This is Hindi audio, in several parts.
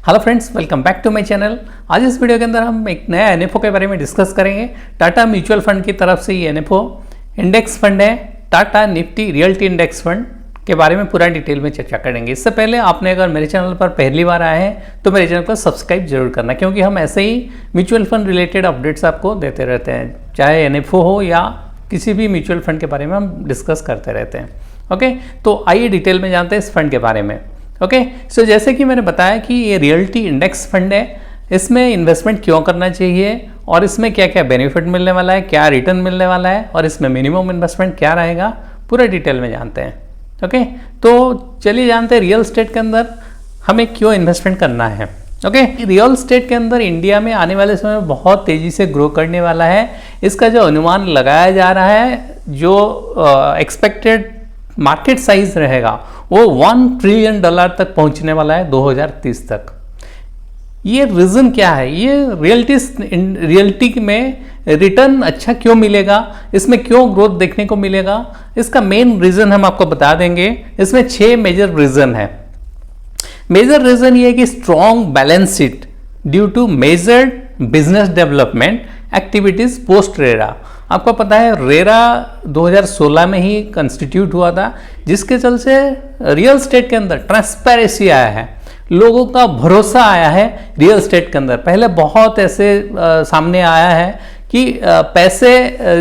Hello friends, welcome back to my channel. आज इस वीडियो के अंदर हम एक नया एनएफओ के बारे में डिस्कस करेंगे। टाटा म्यूचुअल फंड की तरफ से ये एनएफओ इंडेक्स फंड है, Tata Nifty realty index fund के बारे में पूरा डिटेल में चर्चा करेंगे। इससे पहले आपने अगर मेरे चैनल पर पहली बार आए हैं तो मेरे चैनल को सब्सक्राइब जरूर करना, क्योंकि हम ऐसे ही म्यूचुअल फंड रिलेटेड अपडेट्स आपको देते रहते हैं, चाहे एनएफओ हो या किसी भी म्यूचुअल फंड के बारे में हम डिस्कस करते रहते हैं। ओके, तो आइए डिटेल में जानते हैं इस फंड के बारे में। ओके, सो जैसे कि मैंने बताया कि ये रियल्टी इंडेक्स फंड है, इसमें इन्वेस्टमेंट क्यों करना चाहिए और इसमें क्या क्या बेनिफिट मिलने वाला है, क्या रिटर्न मिलने वाला है और इसमें मिनिमम इन्वेस्टमेंट क्या रहेगा, पूरा डिटेल में जानते हैं। ओके, तो चलिए जानते हैं रियल एस्टेट के अंदर हमें क्यों इन्वेस्टमेंट करना है। ओके, रियल एस्टेट के अंदर इंडिया में आने वाले समय में बहुत तेज़ी से ग्रो करने वाला है। इसका जो अनुमान लगाया जा रहा है, जो एक्सपेक्टेड मार्केट साइज रहेगा वो $1 ट्रिलियन तक पहुंचने वाला है 2030 तक। ये रीज़न क्या है, ये रियल्टी में रिटर्न अच्छा क्यों मिलेगा, इसमें क्यों ग्रोथ देखने को मिलेगा, इसका मेन रीज़न हम आपको बता देंगे। इसमें 6 मेजर रीज़न है। मेजर रीज़न ये है कि strong balance sheet due to measured business development activities post RERA. आपको पता है रेरा 2016 में ही कंस्टिट्यूट हुआ था, जिसके चलते रियल एस्टेट के अंदर ट्रांसपेरेंसी आया है, लोगों का भरोसा आया है रियल एस्टेट के अंदर। पहले बहुत ऐसे सामने आया है कि पैसे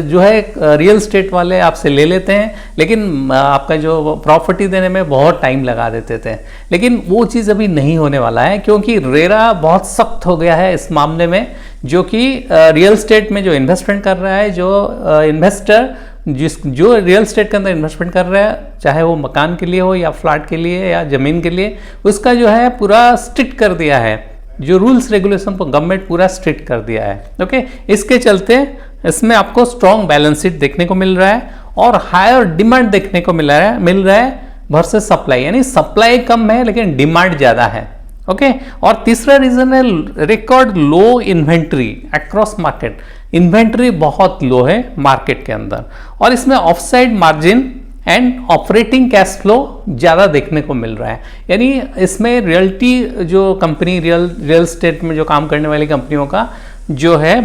जो है रियल एस्टेट वाले आपसे ले लेते हैं, लेकिन आपका जो प्रॉपर्टी देने में बहुत टाइम लगा देते थे। लेकिन वो चीज़ अभी नहीं होने वाला है, क्योंकि रेरा बहुत सख्त हो गया है इस मामले में, जो कि रियल एस्टेट में जो इन्वेस्टमेंट कर रहा है, जो इन्वेस्टर जो रियल एस्टेट के अंदर इन्वेस्टमेंट कर रहा है, चाहे वो मकान के लिए हो या फ्लैट के लिए या ज़मीन के लिए, उसका जो है पूरा स्ट्रिक्ट कर दिया है। जो रूल्स रेगुलेशन को गवर्नमेंट पूरा स्ट्रिक्ट कर दिया है। ओके, इसके चलते इसमें आपको स्ट्रॉन्ग बैलेंस शीट देखने को मिल रहा है और हायर डिमांड देखने को मिल रहा है वर्सेस सप्लाई, यानी सप्लाई कम है लेकिन डिमांड ज़्यादा है। ओके, और तीसरा रीजन है रिकॉर्ड लो इन्वेंट्री अक्रॉस मार्केट। इन्वेंट्री बहुत लो है मार्केट के अंदर, और इसमें offside margin and operating cash flow ज़्यादा देखने को मिल रहा है। यानी इसमें रियल्टी जो कंपनी रियल एस्टेट में जो काम करने वाली कंपनियों का जो है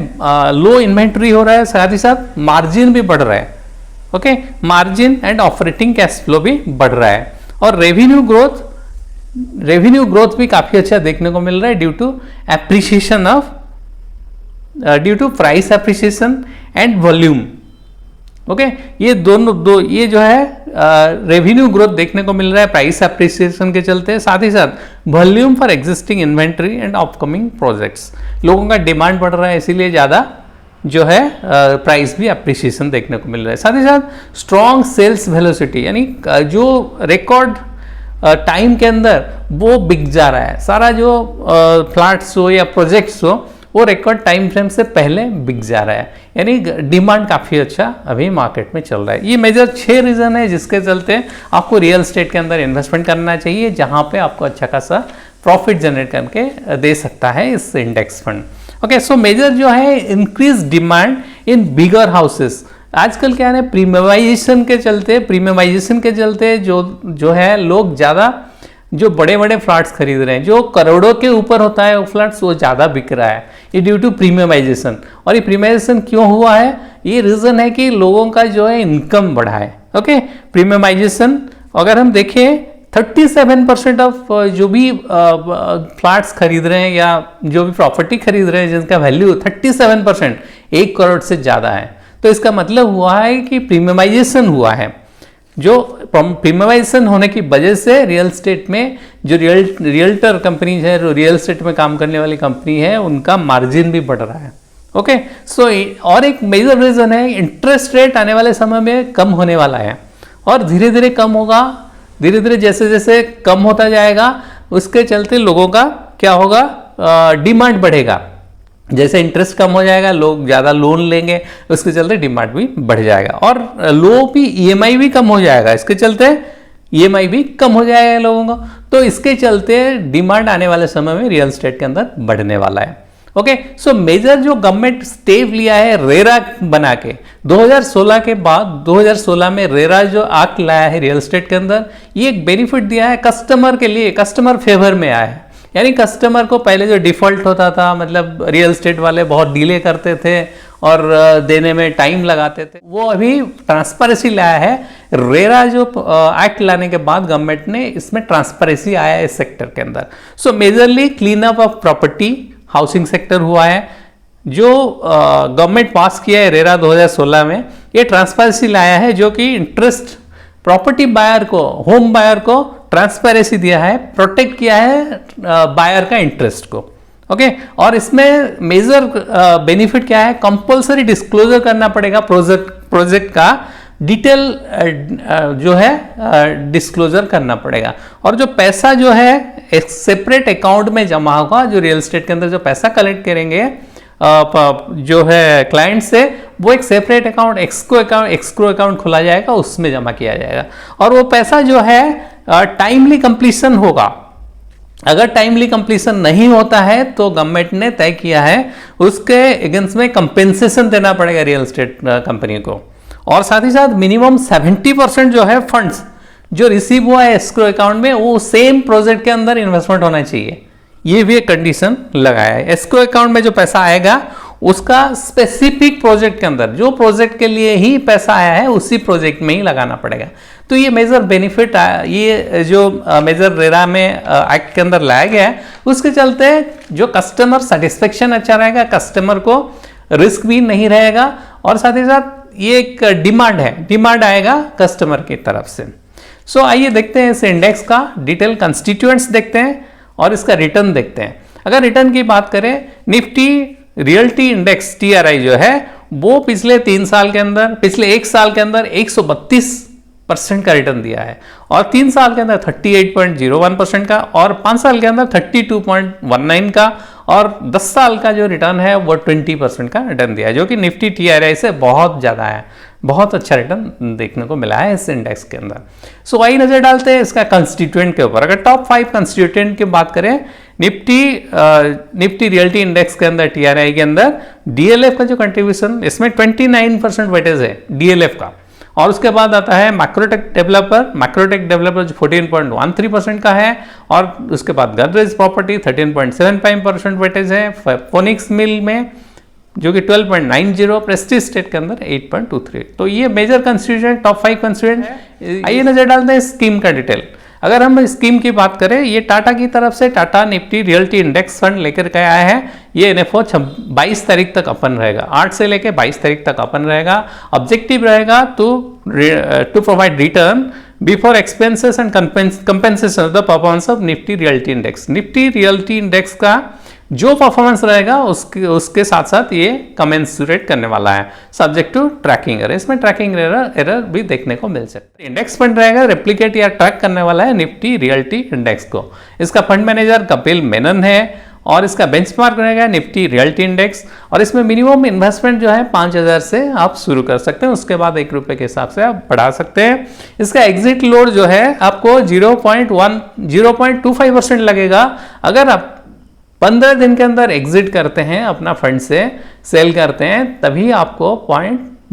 लो इन्वेंट्री हो रहा है, साथ ही साथ मार्जिन भी बढ़ रहा है। Okay, margin and operating cash flow भी बढ़ रहा है, और रेवेन्यू ग्रोथ भी काफ़ी अच्छा देखने को मिल रहा है due to price appreciation and volume. Okay, ये ये जो है रेवेन्यू ग्रोथ देखने को मिल रहा है प्राइस एप्रिसिएशन के चलते, साथ ही साथ volume for existing inventory and upcoming projects. लोगों का डिमांड बढ़ रहा है, इसीलिए ज़्यादा जो है प्राइस भी एप्रिसिएशन देखने को मिल रहा है। साथ ही साथ स्ट्रॉन्ग सेल्स वेलोसिटी, यानी जो रिकॉर्ड टाइम के अंदर वो बिक जा रहा है, सारा जो फ्लैट्स हो या प्रोजेक्ट्स हो वो रिकॉर्ड टाइम फ्रेम से पहले बिक जा रहा है, यानी डिमांड काफ़ी अच्छा अभी मार्केट में चल रहा है। ये मेजर 6 रीज़न है जिसके चलते आपको रियल एस्टेट के अंदर इन्वेस्टमेंट करना चाहिए, जहां पे आपको अच्छा खासा प्रॉफिट जनरेट करके दे सकता है इस index fund. Okay, so major जो है increase demand in bigger houses. आजकल क्या है, प्रीमियमाइजेशन के चलते जो है लोग ज़्यादा जो बड़े बड़े फ्लैट्स खरीद रहे हैं, जो करोड़ों के ऊपर होता है वो फ्लैट्स, वो ज़्यादा बिक रहा है, ये ड्यू टू प्रीमियमाइजेशन। और ये प्रीमियमाइजेशन क्यों हुआ है, ये रीज़न है कि लोगों का जो है इनकम बढ़ा है। ओके, प्रीमियमाइजेशन अगर हम देखें 37% ऑफ जो भी फ्लैट्स खरीद रहे हैं या जो भी प्रॉपर्टी खरीद रहे हैं जिनका वैल्यू 37% 1 करोड़ से ज़्यादा है, तो इसका मतलब हुआ है कि प्रीमियमाइजेशन हुआ है। जो प्रीमियमाइजेशन होने की वजह से रियल एस्टेट में जो रियल्टर कंपनी है, जो रियल एस्टेट में काम करने वाली कंपनी है, उनका मार्जिन भी बढ़ रहा है। ओके, सो और एक मेजर रीजन है इंटरेस्ट रेट आने वाले समय में कम होने वाला है, और धीरे धीरे कम होगा, धीरे धीरे जैसे जैसे कम होता जाएगा उसके चलते लोगों का क्या होगा, डिमांड बढ़ेगा। जैसे इंटरेस्ट कम हो जाएगा, लोग ज़्यादा लोन लेंगे, उसके चलते डिमांड भी बढ़ जाएगा, और लो भी ईएमआई भी कम हो जाएगा, इसके चलते ईएमआई भी कम हो जाएगा लोगों का। तो इसके चलते डिमांड आने वाले समय में रियल एस्टेट के अंदर बढ़ने वाला है। ओके, सो मेजर जो गवर्नमेंट स्टेप लिया है रेरा बना के 2016 के बाद, 2016 में रेरा जो एक्ट लाया है रियल एस्टेट के अंदर, ये एक बेनिफिट दिया है कस्टमर के लिए, कस्टमर फेवर में आया है। यानी कस्टमर को पहले जो डिफ़ॉल्ट होता था, मतलब रियल एस्टेट वाले बहुत डिले करते थे और देने में टाइम लगाते थे, वो अभी ट्रांसपेरेंसी लाया है। रेरा जो एक्ट लाने के बाद गवर्नमेंट ने इसमें ट्रांसपेरेंसी आया है इस सेक्टर के अंदर। सो majorly clean up of property housing sector हुआ है। जो गवर्नमेंट पास किया है रेरा 2016 में, ये ट्रांसपेरेंसी लाया है, जो कि इंटरेस्ट प्रॉपर्टी बायर को, होम बायर को ट्रांसपेरेंसी दिया है, प्रोटेक्ट किया है बायर का इंटरेस्ट को। ओके और इसमें मेजर बेनिफिट क्या है, कंपलसरी डिस्क्लोजर करना पड़ेगा प्रोजेक्ट का डिटेल जो है डिस्क्लोजर करना पड़ेगा। और जो पैसा जो है एक सेपरेट अकाउंट में जमा होगा, जो रियल एस्टेट के अंदर जो पैसा कलेक्ट करेंगे जो है क्लाइंट से, वो एक सेपरेट अकाउंट एक्सक्रो अकाउंट खोला जाएगा, उसमें जमा किया जाएगा। और वो पैसा जो है टाइमली कंप्लीशन होगा। अगर टाइमली कंप्लीशन नहीं होता है तो गवर्नमेंट ने तय किया है उसके अगेंस्ट में कंपेंसेशन देना पड़ेगा रियल एस्टेट कंपनी को। और साथ ही साथ मिनिमम 70% जो है फंड्स जो रिसीव हुआ है एस्क्रो अकाउंट में, वो सेम प्रोजेक्ट के अंदर इन्वेस्टमेंट होना चाहिए। ये भी एक कंडीशन लगाया है। एस्क्रो अकाउंट में जो पैसा आएगा उसका स्पेसिफिक प्रोजेक्ट के अंदर, जो प्रोजेक्ट के लिए ही पैसा आया है उसी प्रोजेक्ट में ही लगाना पड़ेगा। तो ये मेजर बेनिफिट, ये जो मेजर रेरा में एक्ट के अंदर लाया गया है, उसके चलते जो कस्टमर सेटिस्फेक्शन अच्छा रहेगा, कस्टमर को रिस्क भी नहीं रहेगा, और साथ ही साथ ये एक डिमांड है, डिमांड आएगा कस्टमर की तरफ से। सो आइए देखते हैं इस इंडेक्स का डिटेल कंस्टिट्यूएंट्स देखते हैं और इसका रिटर्न देखते हैं। अगर रिटर्न की बात करें, निफ्टी रियल्टी इंडेक्स TRI जो है वो पिछले 3 साल के अंदर, पिछले 1 साल के अंदर 132% का रिटर्न दिया है, और 3 साल के अंदर 38.01% का, और 5 साल के अंदर 32.19 का, और 10 साल का जो रिटर्न है वो 20% का रिटर्न दिया है, जो कि निफ्टी TRI से बहुत ज़्यादा है। बहुत अच्छा रिटर्न देखने को मिला है इस इंडेक्स के अंदर। सो वही नज़र डालते हैं इसका कंस्टिट्यूएंट के ऊपर। अगर टॉप 5 कंस्टिट्यूएंट की बात करें निफ्टी रियल्टी इंडेक्स के अंदर, TRI के अंदर DLF का जो कंट्रीब्यूशन, इसमें 29% वेटेज है DLF का। और उसके बाद आता है मैक्रोटेक डेवलपर जो 14.13% का है, और उसके बाद गोदरेज प्रॉपर्टी 13.75% वेटेज है, फोनिक्स मिल में जो कि 12.90, प्रेस्टीज स्टेट के अंदर 8.23। तो ये मेजर कंस्टिट्यूएंट, टॉप 5 कंस्टिट्यूएंट। आइए नजर डालते हैं स्कीम का डिटेल। अगर हम स्कीम की बात करें, ये टाटा की तरफ से Tata Nifty realty index fund लेकर के आया है। ये NFO 22 तारीख तक ओपन रहेगा, 8 से लेकर 22 तारीख तक ओपन रहेगा। ऑब्जेक्टिव रहेगा to provide return before expenses and compensation of the performance of Nifty realty index. Nifty realty index का जो परफॉर्मेंस रहेगा उसके साथ साथ ये कमेंसुरेट करने वाला है, सब्जेक्ट टू ट्रैकिंग एरर। इसमें ट्रैकिंग एरर भी देखने को मिल सकता है। इंडेक्स फंड रहेगा, रेप्लिकेट या ट्रैक करने वाला है निफ्टी रियल्टी इंडेक्स को। इसका फंड मैनेजर कपिल मेनन है, और इसका बेंचमार्क रहेगा निफ्टी रियल्टी इंडेक्स। और इसमें मिनिमम इन्वेस्टमेंट जो है 5000 से आप शुरू कर सकते हैं, उसके बाद ₹1 के हिसाब से आप बढ़ा सकते हैं। इसका एग्जिट लोड जो है आपको 0.25% लगेगा। अगर आप 15 दिन के अंदर एग्जिट करते हैं, अपना फंड से सेल करते हैं, तभी आपको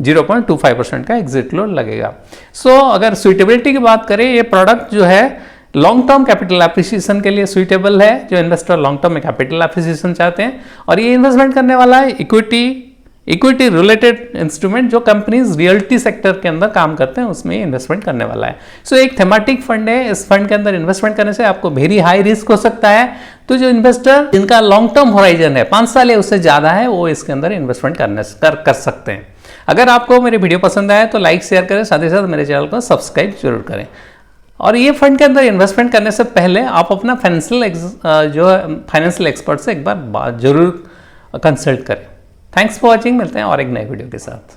0.25% का एग्जिट लोड लगेगा। सो अगर सुइटेबिलिटी की बात करें, ये प्रोडक्ट जो है लॉन्ग टर्म कैपिटल एप्रिसिएशन के लिए सुइटेबल है, जो इन्वेस्टर लॉन्ग टर्म में कैपिटल एप्रिसिएशन चाहते हैं। और ये इन्वेस्टमेंट करने वाला है इक्विटी रिलेटेड इंस्ट्रूमेंट, जो कंपनीज रियल्टी सेक्टर के अंदर काम करते हैं उसमें इन्वेस्टमेंट करने वाला है। सो एक थेमेटिक फंड है। इस फंड के अंदर इन्वेस्टमेंट करने से आपको वेरी हाई रिस्क हो सकता है। तो जो इन्वेस्टर जिनका लॉन्ग टर्म होराइजन है 5 साल या उससे ज़्यादा है, वो इसके अंदर इन्वेस्टमेंट कर सकते हैं। अगर आपको मेरी वीडियो पसंद आए तो लाइक शेयर करें, साथ ही साथ मेरे चैनल को सब्सक्राइब जरूर करें। और ये फंड के अंदर इन्वेस्टमेंट करने से पहले आप अपना फाइनेंशियल एक्सपर्ट से एक बार जरूर कंसल्ट करें। Thanks for watching. मिलते हैं और एक नए वीडियो के साथ।